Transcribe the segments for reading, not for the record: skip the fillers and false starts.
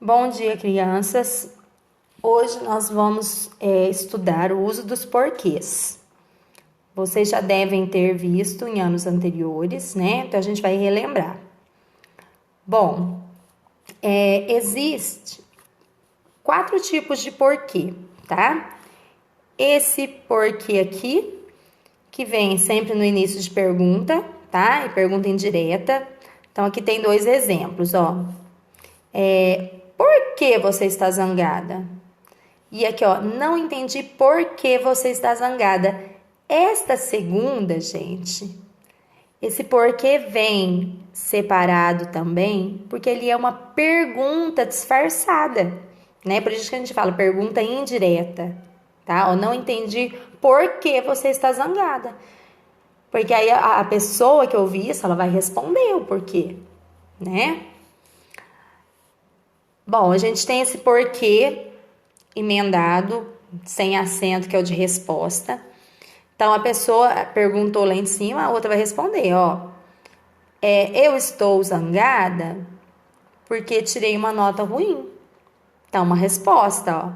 Bom dia, crianças. Hoje nós vamos estudar o uso dos porquês. Vocês já devem ter visto em anos anteriores, né? Então a gente vai relembrar. Bom, existe 4 tipos de porquê, tá? Esse porquê aqui, que vem sempre no início de pergunta, tá? E pergunta indireta. Então aqui tem 2 exemplos, ó. Por que você está zangada? E aqui, ó, não entendi por que você está zangada. Esta segunda, gente, esse porquê vem separado também, porque ele é uma pergunta disfarçada, né? Por isso que a gente fala pergunta indireta, tá? Eu não entendi por que você está zangada. Porque aí a pessoa que ouvi isso, ela vai responder o porquê, né? Bom, a gente tem esse porquê emendado, sem acento, que é o de resposta. Então, a pessoa perguntou lá em cima, a outra vai responder, ó. Eu estou zangada porque tirei uma nota ruim. Então, uma resposta, ó,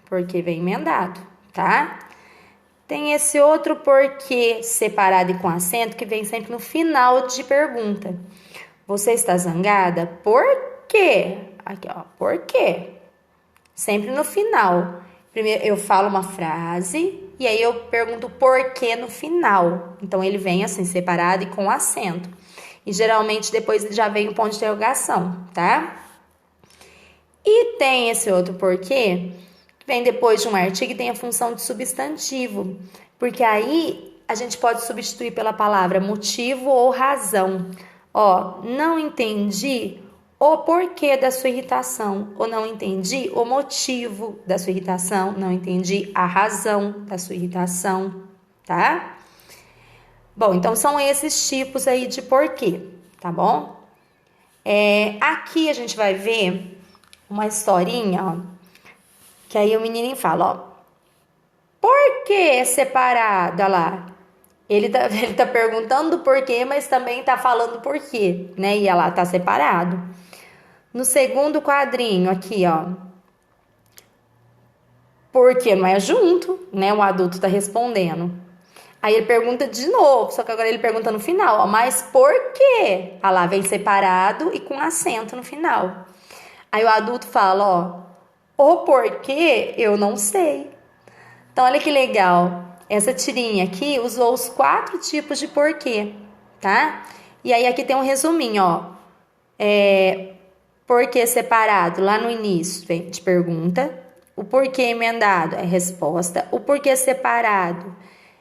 porque vem emendado, tá? Tem esse outro porquê separado e com acento que vem sempre no final de pergunta. Você está zangada? Por quê? Aqui, ó, por quê? Sempre no final. Primeiro eu falo uma frase e aí eu pergunto por quê no final. Então ele vem assim separado e com acento. E geralmente depois já vem o ponto de interrogação, tá? E tem esse outro porquê que vem depois de um artigo e tem a função de substantivo. Porque aí a gente pode substituir pela palavra motivo ou razão. Ó, não entendi o porquê da sua irritação, ou não entendi o motivo da sua irritação, não entendi a razão da sua irritação, tá? Bom, então são esses tipos aí de porquê, tá bom? Aqui a gente vai ver uma historinha, ó, que aí o menininho fala, ó, por que separado? Olha lá, ele tá perguntando do porquê, mas também tá falando do porquê, né? E ela tá separado. No segundo quadrinho aqui, ó, porque não é junto, né? O adulto tá respondendo. Aí ele pergunta de novo, só que agora ele pergunta no final, ó, mas por quê? Ah lá, vem separado e com acento no final. Aí o adulto fala, ó, o porquê eu não sei. Então olha que legal, essa tirinha aqui usou os 4 tipos de porquê, tá? E aí aqui tem um resuminho, ó. Porquê separado lá no início vem de pergunta. O porquê emendado é resposta. O porquê separado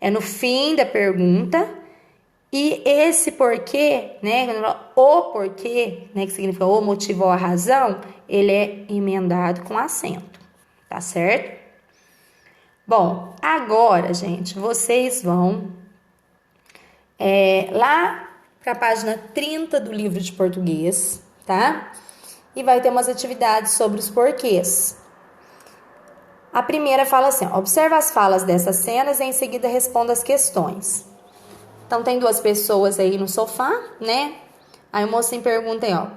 é no fim da pergunta. E esse porquê, né? O porquê, né? Que significa o motivo ou a razão, ele é emendado com acento. Tá certo? Bom, agora, gente, vocês vão lá para a página 30 do livro de português, tá? E vai ter umas atividades sobre os porquês. A primeira fala assim, ó, observa as falas dessas cenas e em seguida responda as questões. Então, tem 2 pessoas aí no sofá, né? Aí o mocinho pergunta aí, ó,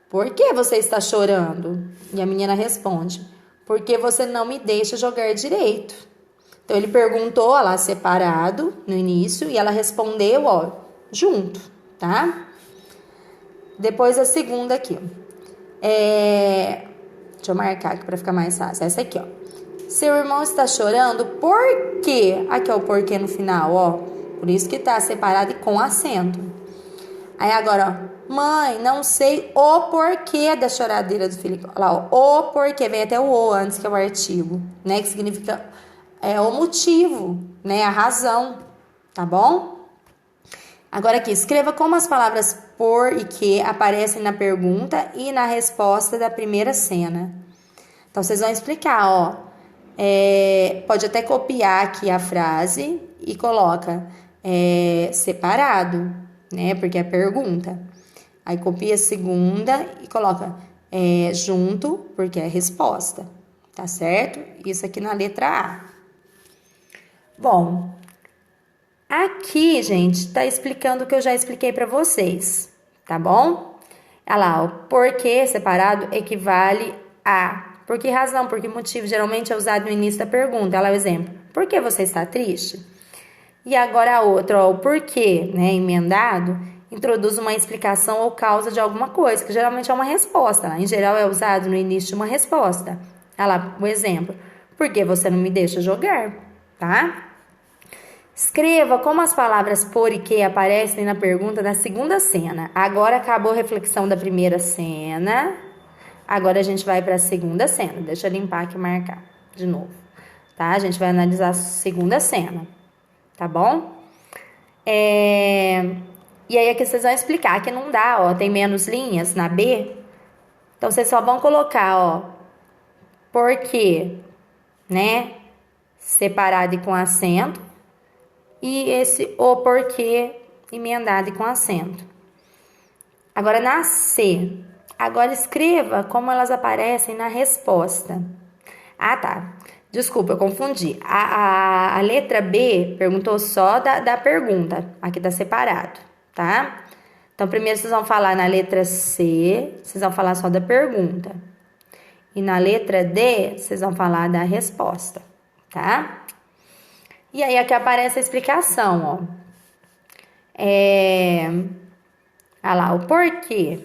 por que você está chorando? E a menina responde, porque você não me deixa jogar direito. Então, ele perguntou, ó lá, separado no início, e ela respondeu, ó, junto, tá? Depois a segunda aqui, ó. Deixa eu marcar aqui para ficar mais fácil. Essa aqui, ó. Seu irmão está chorando por quê? Aqui é o porquê no final, ó. Por isso que tá separado e com acento. Aí agora, ó. Mãe, não sei o porquê da choradeira do Felipe. Olha lá, ó. O porquê. Vem até o o antes, que é o artigo, né? Que significa o motivo, né? A razão. Tá bom? Agora aqui, escreva como as palavras por e que aparecem na pergunta e na resposta da primeira cena. Então, vocês vão explicar, ó. Pode até copiar aqui a frase e coloca separado, né? Porque é pergunta. Aí copia a segunda e coloca junto, porque é resposta. Tá certo? Isso aqui na letra A. Bom, aqui, gente, tá explicando o que eu já expliquei para vocês, tá bom? Olha lá, o porquê separado equivale A. Por que razão? Por que motivo? Geralmente é usado no início da pergunta. Olha lá o exemplo. Por que você está triste? E agora a outra, ó, o porquê, né, emendado, introduz uma explicação ou causa de alguma coisa, que geralmente é uma resposta. Em geral é usado no início de uma resposta. Olha lá o exemplo. Por que você não me deixa jogar? Tá? Escreva como as palavras por e que aparecem na pergunta da segunda cena. Agora acabou a reflexão da primeira cena. Agora a gente vai para a segunda cena. Deixa eu limpar aqui e marcar de novo. Tá? A gente vai analisar a segunda cena. Tá bom? E aí aqui vocês vão explicar que não dá, ó. Tem menos linhas na B. Então vocês só vão colocar, ó. Por quê, né? Separado e com acento. E esse o porquê emendado e com acento. Agora na C. Agora escreva como elas aparecem na resposta. Ah, tá. Desculpa, eu confundi. A letra B perguntou só da pergunta. Aqui tá separado, tá? Então, primeiro vocês vão falar na letra C, vocês vão falar só da pergunta. E na letra D, vocês vão falar da resposta, tá? E aí aqui aparece a explicação, ó. Olha lá, o porquê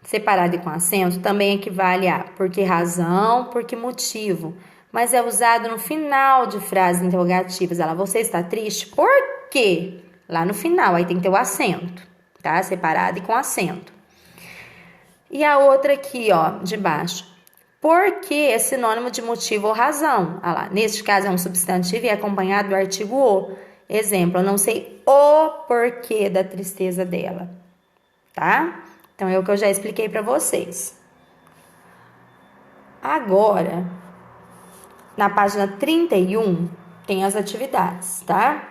separado e com acento também equivale a por que razão, por que motivo. Mas é usado no final de frases interrogativas. Ela, você está triste? Por quê? Lá no final, aí tem que ter o acento, tá? Separado e com acento. E a outra aqui, ó, de baixo. Por que é sinônimo de motivo ou razão? Olha lá, neste caso é um substantivo e é acompanhado do artigo o. Exemplo, eu não sei o porquê da tristeza dela, tá? Então, é o que eu já expliquei para vocês. Agora, na página 31, tem as atividades, tá?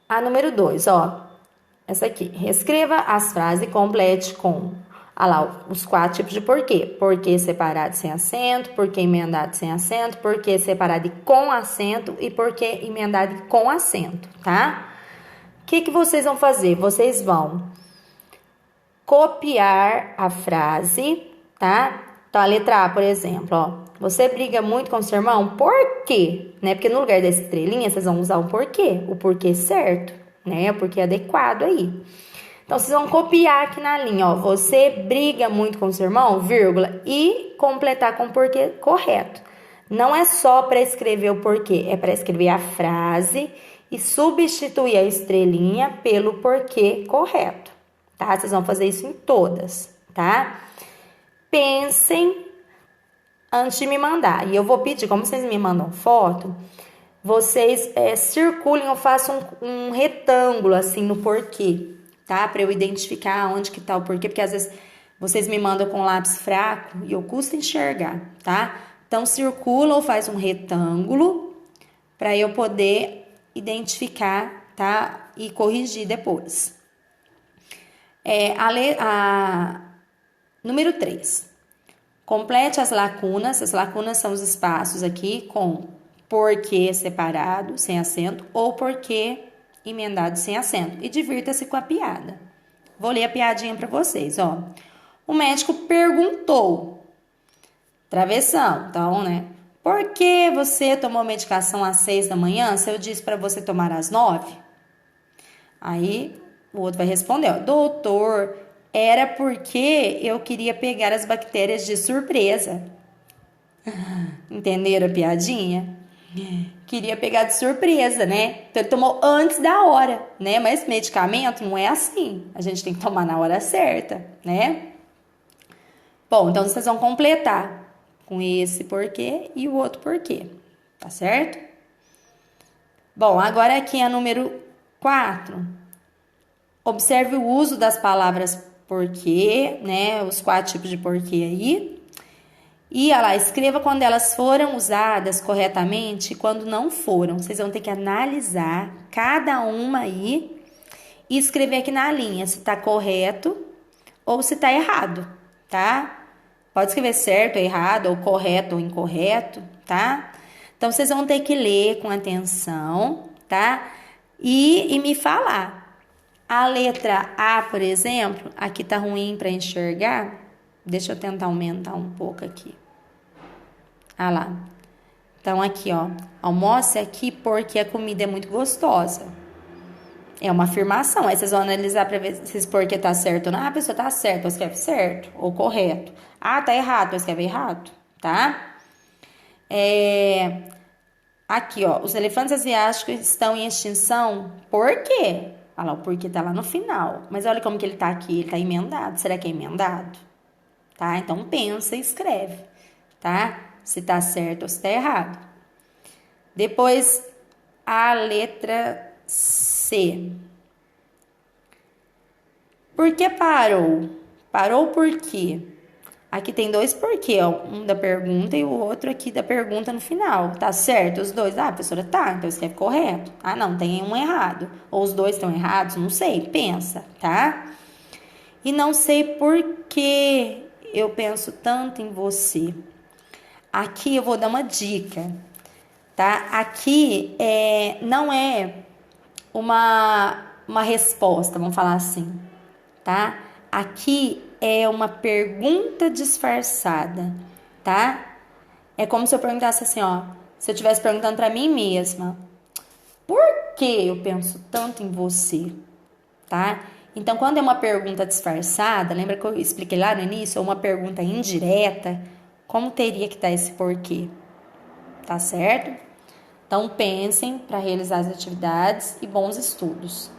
A número 2, ó. Essa aqui. Reescreva as frases e complete com, lá, os 4 tipos de porquê. Porquê separado sem acento, porquê emendado sem acento, porquê separado e com acento e porquê emendado e com acento, tá? O que vocês vão fazer? Vocês vão copiar a frase, tá? Então, a letra A, por exemplo, ó. Você briga muito com seu irmão? Por quê? Né? Porque no lugar da estrelinha, vocês vão usar o porquê certo, né? O porquê adequado aí. Então, vocês vão copiar aqui na linha, ó. Você briga muito com seu irmão, vírgula, e completar com o porquê correto. Não é só para escrever o porquê, é para escrever a frase e substituir a estrelinha pelo porquê correto, tá? Vocês vão fazer isso em todas, tá? Pensem antes de me mandar. E eu vou pedir, como vocês me mandam foto, vocês circulem ou façam um retângulo assim no porquê, tá? Para eu identificar onde que tá o porquê, porque às vezes vocês me mandam com lápis fraco e eu custo enxergar, tá? Então, circula ou faz um retângulo para eu poder identificar, tá? E corrigir depois. Número 3. Complete as lacunas. As lacunas são os espaços aqui com porquê separado, sem acento, ou porquê emendado sem acento. E divirta-se com a piada. Vou ler a piadinha para vocês, ó. O médico perguntou. Travessão, então, né? Por que você tomou medicação às 6 da manhã se eu disse para você tomar às 9? Aí o outro vai responder, ó. Doutor, era porque eu queria pegar as bactérias de surpresa. Entenderam a piadinha? Queria pegar de surpresa, né? Então ele tomou antes da hora, né? Mas medicamento não é assim. A gente tem que tomar na hora certa, né? Bom, então vocês vão completar com esse porquê e o outro porquê, tá certo? Bom, agora aqui é número 4. Observe o uso das palavras porquê, né? Os 4 tipos de porquê aí. E, olha lá, escreva quando elas foram usadas corretamente e quando não foram. Vocês vão ter que analisar cada uma aí e escrever aqui na linha se tá correto ou se tá errado, tá? Pode escrever certo ou errado, ou correto ou incorreto, tá? Então, vocês vão ter que ler com atenção, tá? E me falar. A letra A, por exemplo, aqui tá ruim para enxergar, Deixa eu tentar aumentar um pouco aqui. Ah lá. Então, aqui, ó. Almoce aqui porque a comida é muito gostosa. É uma afirmação. Aí vocês vão analisar para ver se esse porquê tá certo ou não. Ah, a pessoa tá certa, eu escreve certo ou correto. Ah, tá errado, eu escreve errado, tá? Aqui, ó. Os elefantes asiáticos estão em extinção. Por quê? Olha lá, o porquê tá lá no final. Mas olha como que ele tá aqui. Ele tá emendado. Será que é emendado? Tá? Então pensa e escreve, tá? Se tá certo ou se tá errado. Depois, a letra C. Por que parou? Parou por quê? Aqui tem dois porquê, ó. Um da pergunta e o outro aqui da pergunta no final. Tá certo os dois? Ah, a professora, tá, então escreve correto. Ah, não, tem um errado. Ou os dois estão errados, não sei, pensa, tá? E não sei por que eu penso tanto em você. Aqui eu vou dar uma dica, tá? Aqui não é uma resposta, vamos falar assim, tá? Aqui é uma pergunta disfarçada, tá? É como se eu perguntasse assim, ó, se eu estivesse perguntando para mim mesma, por que eu penso tanto em você, tá? Então, quando é uma pergunta disfarçada, lembra que eu expliquei lá no início, ou uma pergunta indireta, como teria que estar esse porquê, tá certo? Então, pensem para realizar as atividades e bons estudos.